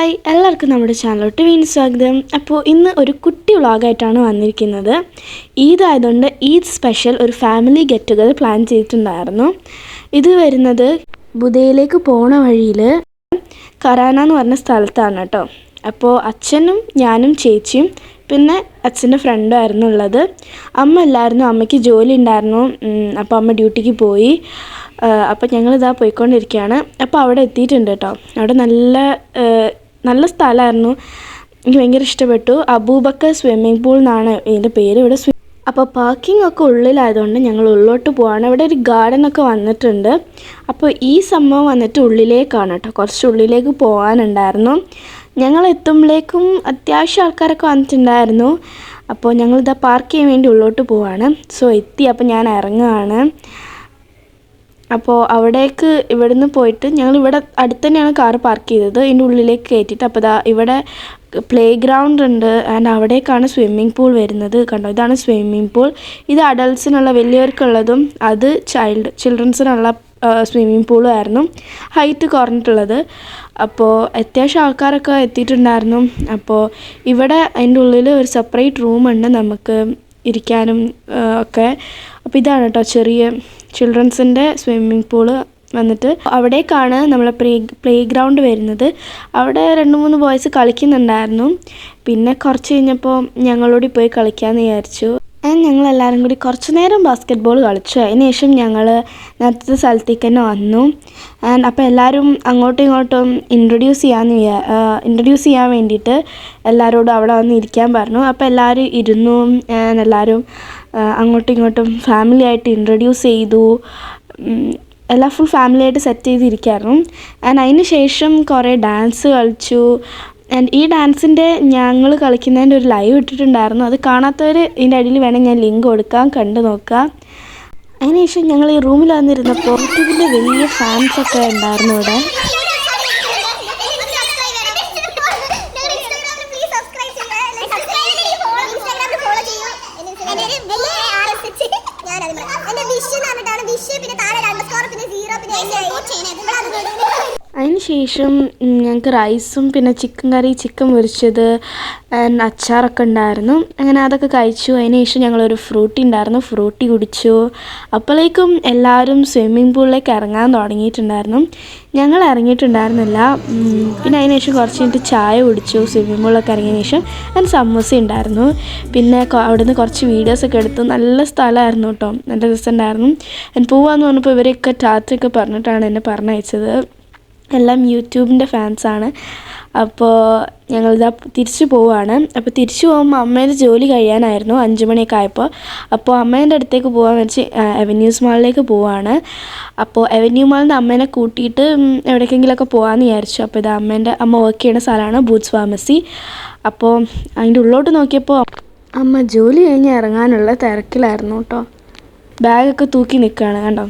Hi, എല്ലാവർക്കും നമ്മുടെ ചാനലിലോട്ട് വീണ്ടും സ്വാഗതം. അപ്പോൾ ഇന്ന് ഒരു കുട്ടി വ്ളോഗായിട്ടാണ് വന്നിരിക്കുന്നത്. ഈദ് ആയതുകൊണ്ട് ഈദ് സ്പെഷ്യൽ ഒരു ഫാമിലി ഗെറ്റ് ടുഗദർ പ്ലാൻ ചെയ്തിട്ടുണ്ടായിരുന്നു. ഇത് വരുന്നത് ബുദയിലേക്ക് പോണ വഴിയിൽ കരാന എന്ന് പറഞ്ഞ സ്ഥലത്താണ് കേട്ടോ. അപ്പോൾ അച്ഛനും ഞാനും ചേച്ചിയും പിന്നെ അച്ഛൻ്റെ ഫ്രണ്ടും ആയിരുന്നു ഉള്ളത്. അമ്മ ഇല്ലായിരുന്നു, അമ്മയ്ക്ക് ജോലി ഉണ്ടായിരുന്നു. അപ്പോൾ അമ്മ ഡ്യൂട്ടിക്ക് പോയി. അപ്പോൾ ഞങ്ങളിതാ പോയിക്കൊണ്ടിരിക്കുകയാണ്. അപ്പോൾ അവിടെ എത്തിയിട്ടുണ്ട് കേട്ടോ. അവിടെ നല്ല സ്ഥലമായിരുന്നു, എനിക്ക് ഭയങ്കര ഇഷ്ടപ്പെട്ടു. അബൂബക്കർ സ്വിമ്മിംഗ് പൂൾ എന്നാണ് ഇതിൻ്റെ പേര്. ഇവിടെ അപ്പോൾ പാർക്കിംഗ് ഒക്കെ ഉള്ളിലായതുകൊണ്ട് ഞങ്ങൾ ഉള്ളിലോട്ട് പോവാണ്. ഇവിടെ ഒരു ഗാർഡനൊക്കെ വന്നിട്ടുണ്ട്. അപ്പോൾ ഈ സംഭവം വന്നിട്ട് ഉള്ളിലേക്കാണ് കേട്ടോ, കുറച്ച് ഉള്ളിലേക്ക് പോകാനുണ്ടായിരുന്നു. ഞങ്ങൾ എത്തുമ്പോഴേക്കും അത്യാവശ്യം ആൾക്കാരൊക്കെ വന്നിട്ടുണ്ടായിരുന്നു. അപ്പോൾ ഞങ്ങളിതാ പാർക്ക് ചെയ്യാൻ വേണ്ടി ഉള്ളോട്ട് പോവാണ്. സോ എത്തി, അപ്പോൾ ഞാൻ ഇറങ്ങുകയാണ്. അപ്പോൾ അവിടേക്ക് ഇവിടുന്ന് പോയിട്ട് ഞങ്ങൾ ഇവിടെ അടുത്ത് തന്നെയാണ് കാർ പാർക്ക് ചെയ്തത്, ഇതിൻ്റെ ഉള്ളിലേക്ക് കയറ്റിയിട്ട്. അപ്പോൾ ഇവിടെ പ്ലേ ഗ്രൗണ്ട് ഉണ്ട് ആൻഡ് അവിടേക്കാണ് സ്വിമ്മിംഗ് പൂൾ വരുന്നത്. കണ്ടോ, ഇതാണ് സ്വിമ്മിംഗ് പൂൾ. ഇത് അഡൾട്ട്സിനുള്ള, വലിയവർക്കുള്ളതും അത് ചിൽഡ്രൻസിനുള്ള സ്വിമ്മിംഗ് പൂളും ആയിരുന്നു, ഹൈറ്റ് കുറഞ്ഞിട്ടുള്ളത്. അപ്പോൾ അത്യാവശ്യം ആൾക്കാരൊക്കെ എത്തിയിട്ടുണ്ടായിരുന്നു. അപ്പോൾ ഇവിടെ അതിൻ്റെ ഉള്ളിൽ ഒരു സെപ്പറേറ്റ് റൂമുണ്ട് നമുക്ക് ഇരിക്കാനും ഒക്കെ. അപ്പോൾ ഇതാണ് കേട്ടോ ചെറിയ ചിൽഡ്രൻസിൻ്റെ സ്വിമ്മിംഗ് പൂള് വന്നിട്ട്. അവിടേക്കാണ് നമ്മളെ പ്ലേ ഗ്രൗണ്ട് വരുന്നത്. അവിടെ 2-3 ബോയ്സ് കളിക്കുന്നുണ്ടായിരുന്നു. പിന്നെ കുറച്ച് കഴിഞ്ഞപ്പോൾ ഞങ്ങളോട് പോയി കളിക്കാമെന്ന് വിചാരിച്ചു. ഞങ്ങളെല്ലാവരും കൂടി കുറച്ച് നേരം ബാസ്ക്കറ്റ് ബോൾ കളിച്ചു. അതിന് ശേഷം ഞങ്ങൾ നേരത്തെ സ്ഥലത്തേക്ക് തന്നെ വന്നു. അപ്പോൾ എല്ലാവരും അങ്ങോട്ടും ഇങ്ങോട്ടും ഇൻട്രൊഡ്യൂസ് ചെയ്യാൻ വേണ്ടിയിട്ട് എല്ലാവരോടും അവിടെ വന്ന് ഇരിക്കാൻ പറഞ്ഞു. അപ്പോൾ എല്ലാവരും ഇരുന്നു. എല്ലാവരും അങ്ങോട്ടും ഇങ്ങോട്ടും ഫാമിലി ആയിട്ട് ഇൻട്രൊഡ്യൂസ് ചെയ്തു. എല്ലാം ഫുൾ ഫാമിലി ആയിട്ട് സെറ്റ് ചെയ്തിരിക്കുകയായിരുന്നു. അതിന് ശേഷം കുറേ ഡാൻസ് കളിച്ചു. ഈ ഡാൻസിൻ്റെ ഞങ്ങൾ കളിക്കുന്നതിൻ്റെ ഒരു ലൈവ് ഇട്ടിട്ടുണ്ടായിരുന്നു. അത് കാണാത്തവർ ഇതിൻ്റെ അടിയിൽ വേണമെങ്കിൽ ഞാൻ ലിങ്ക് കൊടുക്കാം, കണ്ടു നോക്കുക. അതിനുശേഷം ഞങ്ങൾ ഈ റൂമിൽ വന്നിരുന്നപ്പോൾ യൂട്യൂബിൻ്റെ വലിയ ഫാൻസൊക്കെ ഉണ്ടായിരുന്നു ഇവിടെ. അതിനുശേഷം ഞങ്ങൾക്ക് റൈസും പിന്നെ ചിക്കൻ കറി, ചിക്കൻ പൊരിച്ചത്, അച്ചാറൊക്കെ ഉണ്ടായിരുന്നു. അങ്ങനെ അതൊക്കെ കഴിച്ചു. അതിനുശേഷം ഞങ്ങളൊരു ഫ്രൂട്ടി ഉണ്ടായിരുന്നു, ഫ്രൂട്ടി കുടിച്ചു. അപ്പോഴേക്കും എല്ലാവരും സ്വിമ്മിംഗ് പൂളിലേക്ക് ഇറങ്ങാൻ തുടങ്ങിയിട്ടുണ്ടായിരുന്നു. ഞങ്ങൾ ഇറങ്ങിയിട്ടുണ്ടായിരുന്നില്ല. പിന്നെ അതിനുശേഷം കുറച്ച് കഴിഞ്ഞിട്ട് ചായ കുടിച്ചു. സ്വിമ്മിംഗ് പൂളിലൊക്കെ ഇറങ്ങിയതിന് ശേഷം സമൂസ ഉണ്ടായിരുന്നു. പിന്നെ അവിടുന്ന് കുറച്ച് വീഡിയോസൊക്കെ എടുത്തു. നല്ല സ്ഥലമായിരുന്നു കേട്ടോ, നല്ല രസമുണ്ടായിരുന്നു. പോവാന്ന് പറഞ്ഞപ്പോൾ ഇവരെയൊക്കെ രാത്രിയൊക്കെ പറഞ്ഞിട്ടാണ് എന്നെ പറഞ്ഞയച്ചത്. എല്ലാം യൂട്യൂബിൻ്റെ ഫാൻസാണ്. അപ്പോൾ ഞങ്ങളിതാ തിരിച്ചു പോവുകയാണ്. അപ്പോൾ തിരിച്ചു പോകുമ്പോൾ അമ്മേൻ്റെ ജോലി കഴിയാനായിരുന്നു, 5 മണിയൊക്കെ ആയപ്പോൾ. അപ്പോൾ അമ്മേൻ്റെ അടുത്തേക്ക് പോകാൻ വെച്ച് അവന്യൂസ് മാളിലേക്ക് പോവുകയാണ്. അപ്പോൾ അവന്യൂ മാളിൽ നിന്ന് അമ്മേനെ കൂട്ടിയിട്ട് എവിടേക്കെങ്കിലുമൊക്കെ പോകാമെന്ന് വിചാരിച്ചു. അപ്പോൾ ഇത് അമ്മ വർക്ക് ചെയ്യുന്ന സ്ഥലമാണ്, ബൂട്ട്സ് ഫാർമസി. അപ്പോൾ അതിൻ്റെ ഉള്ളോട്ട് നോക്കിയപ്പോൾ അമ്മ ജോലി കഴിഞ്ഞ് ഇറങ്ങാനുള്ള തിരക്കിലായിരുന്നു കേട്ടോ. ബാഗൊക്കെ തൂക്കി നിൽക്കുകയാണ്, കണ്ടോ.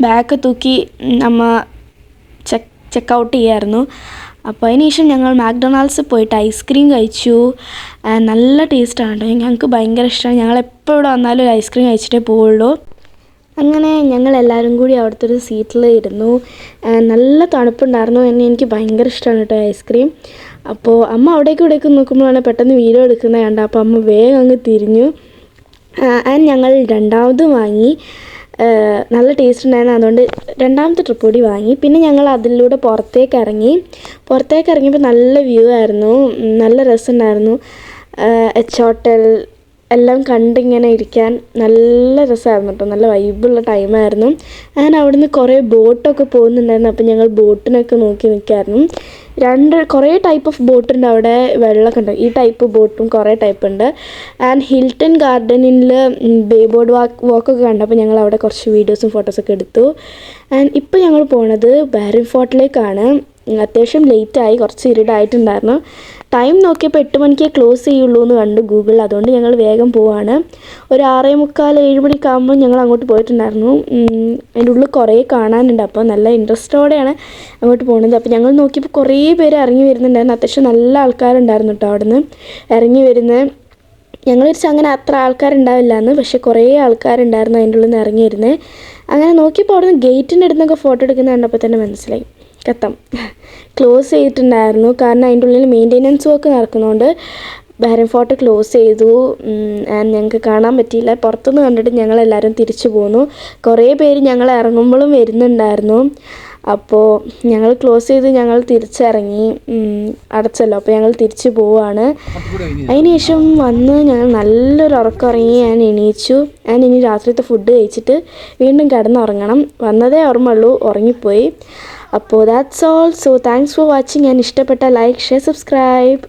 ബാഗൊക്കെ തൂക്കി അമ്മ ചെക്കൗട്ട് ചെയ്യായിരുന്നു. അപ്പോൾ അതിനുശേഷം ഞങ്ങൾ മാക്ഡൊണാൾഡ്സിൽ പോയിട്ട് ഐസ്ക്രീം കഴിച്ചു. നല്ല ടേസ്റ്റാണ് കേട്ടോ, ഞങ്ങൾക്ക് ഭയങ്കര ഇഷ്ടമാണ്. ഞങ്ങളെപ്പോൾ ഇവിടെ വന്നാലും ഒരു ഐസ്ക്രീം കഴിച്ചിട്ടേ പോവുള്ളൂ. അങ്ങനെ ഞങ്ങളെല്ലാവരും കൂടി അവിടുത്തെ ഒരു സീറ്റിൽ ഇരുന്നു. നല്ല തണുപ്പുണ്ടായിരുന്നു. എനിക്ക് ഭയങ്കര ഇഷ്ടമാണ് കേട്ടോ ഐസ്ക്രീം. അപ്പോൾ അമ്മ ഇവിടേക്ക് നോക്കുമ്പോഴാണ് പെട്ടെന്ന് വീഡിയോ എടുക്കുന്നത് കണ്ട. അപ്പോൾ അമ്മ വേഗം അങ്ങ് തിരിഞ്ഞു. ഞങ്ങൾ രണ്ടാമത് വാങ്ങി. നല്ല ടേസ്റ്റ് ഉണ്ടായിരുന്നു, അതുകൊണ്ട് രണ്ടാമത്തെ ട്രിപ്പ് കൂടി വാങ്ങി. പിന്നെ ഞങ്ങൾ അതിലൂടെ പുറത്തേക്ക് ഇറങ്ങിയപ്പോൾ നല്ല വ്യൂ ആയിരുന്നു, നല്ല രസമുണ്ടായിരുന്നു. എച്ച് ഹോട്ടൽ എല്ലാം കണ്ടിങ്ങനെ ഇരിക്കാൻ നല്ല രസമായിരുന്നു കേട്ടോ, നല്ല വൈബുള്ള ടൈമായിരുന്നു. അവിടുന്ന് കുറേ ബോട്ടൊക്കെ പോകുന്നുണ്ടായിരുന്നു. അപ്പോൾ ഞങ്ങൾ ബോട്ടിനൊക്കെ നോക്കി നിൽക്കായിരുന്നു. കുറേ ടൈപ്പ് ഓഫ് ബോട്ടുണ്ട് അവിടെ, വെള്ളമൊക്കെ ഉണ്ട്. ഈ ടൈപ്പ് ബോട്ടും കുറേ ടൈപ്പ് ഉണ്ട്. ഹിൽട്ടൺ ഗാർഡനിൽ ബേബോർഡ് വാക്കൊക്കെ കണ്ടപ്പോൾ ഞങ്ങൾ അവിടെ കുറച്ച് വീഡിയോസും ഫോട്ടോസൊക്കെ എടുത്തു. ഇപ്പോൾ ഞങ്ങൾ പോണത് ബാരൻ ഫോർട്ടിലേക്കാണ്. അത്യാവശ്യം ലേറ്റായി, കുറച്ച് ഇരുടായിട്ടുണ്ടായിരുന്നു. ടൈം നോക്കിയപ്പോൾ 8 മണിക്കേ ക്ലോസ് ചെയ്യുള്ളൂ എന്ന് കണ്ടു ഗൂഗിളിൽ. അതുകൊണ്ട് ഞങ്ങൾ വേഗം പോവാണ്. ഒരു 6:45-7 മണിക്കാകുമ്പോൾ ഞങ്ങൾ അങ്ങോട്ട് പോയിട്ടുണ്ടായിരുന്നു. അതിൻ്റെ ഉള്ളിൽ കുറേ കാണാനുണ്ട്. അപ്പോൾ നല്ല ഇൻട്രസ്റ്റോടെയാണ് അങ്ങോട്ട് പോകുന്നത്. അപ്പോൾ ഞങ്ങൾ നോക്കിയപ്പോൾ കുറേ പേര് ഇറങ്ങി വരുന്നുണ്ടായിരുന്നു. അത്യാവശ്യം നല്ല ആൾക്കാരുണ്ടായിരുന്നു കേട്ടോ അവിടെ നിന്ന് ഇറങ്ങി വരുന്നത്. ഞങ്ങൾ വിചാരിച്ചു അങ്ങനെ അത്ര ആൾക്കാരുണ്ടാവില്ല എന്ന്, പക്ഷേ കുറേ ആൾക്കാരുണ്ടായിരുന്നു അതിൻ്റെ ഉള്ളിൽ നിന്ന് ഇറങ്ങി വരുന്നത്. അങ്ങനെ നോക്കിയപ്പോൾ അവിടെ നിന്ന് ഗേറ്റിൻ്റെ അടുത്ത് നിന്നൊക്കെ ഫോട്ടോ എടുക്കുന്നത് കണ്ടപ്പോൾ തന്നെ മനസ്സിലായി കത്തം ക്ലോസ് ചെയ്തിട്ടുണ്ടായിരുന്നു. കാരണം അതിൻ്റെ ഉള്ളിൽ മെയിൻ്റെനൻസ് വർക്ക് നടക്കുന്നതുകൊണ്ട് ബഹ്റൈൻ ഫോർട്ട് ക്ലോസ് ചെയ്തു. ഞങ്ങൾക്ക് കാണാൻ പറ്റിയില്ല. പുറത്തുനിന്ന് കണ്ടിട്ട് ഞങ്ങളെല്ലാവരും തിരിച്ചു പോന്നു. കുറേ പേര് ഞങ്ങൾ ഇറങ്ങുമ്പോഴും വരുന്നുണ്ടായിരുന്നു. അപ്പോൾ ഞങ്ങൾ ക്ലോസ് ചെയ്ത് ഞങ്ങൾ തിരിച്ചിറങ്ങി. അടച്ചല്ലോ, അപ്പോൾ ഞങ്ങൾ തിരിച്ചു പോവുകയാണ്. അതിനുശേഷം വന്ന് ഞങ്ങൾ നല്ലൊരു ഉറക്കമുറങ്ങി. ഞാൻ എണീച്ചു. ഞാൻ ഇനി രാത്രിത്തെ ഫുഡ് കഴിച്ചിട്ട് വീണ്ടും കിടന്നുറങ്ങണം. വന്നതേ ഓർമ്മയുള്ളൂ, ഉറങ്ങിപ്പോയി. അപ്പോൾ that's all. So thanks for watching. ഞാൻ ഇഷ്ടപ്പെട്ട ലൈക്ക്, ഷെയർ, സബ്സ്ക്രൈബ്.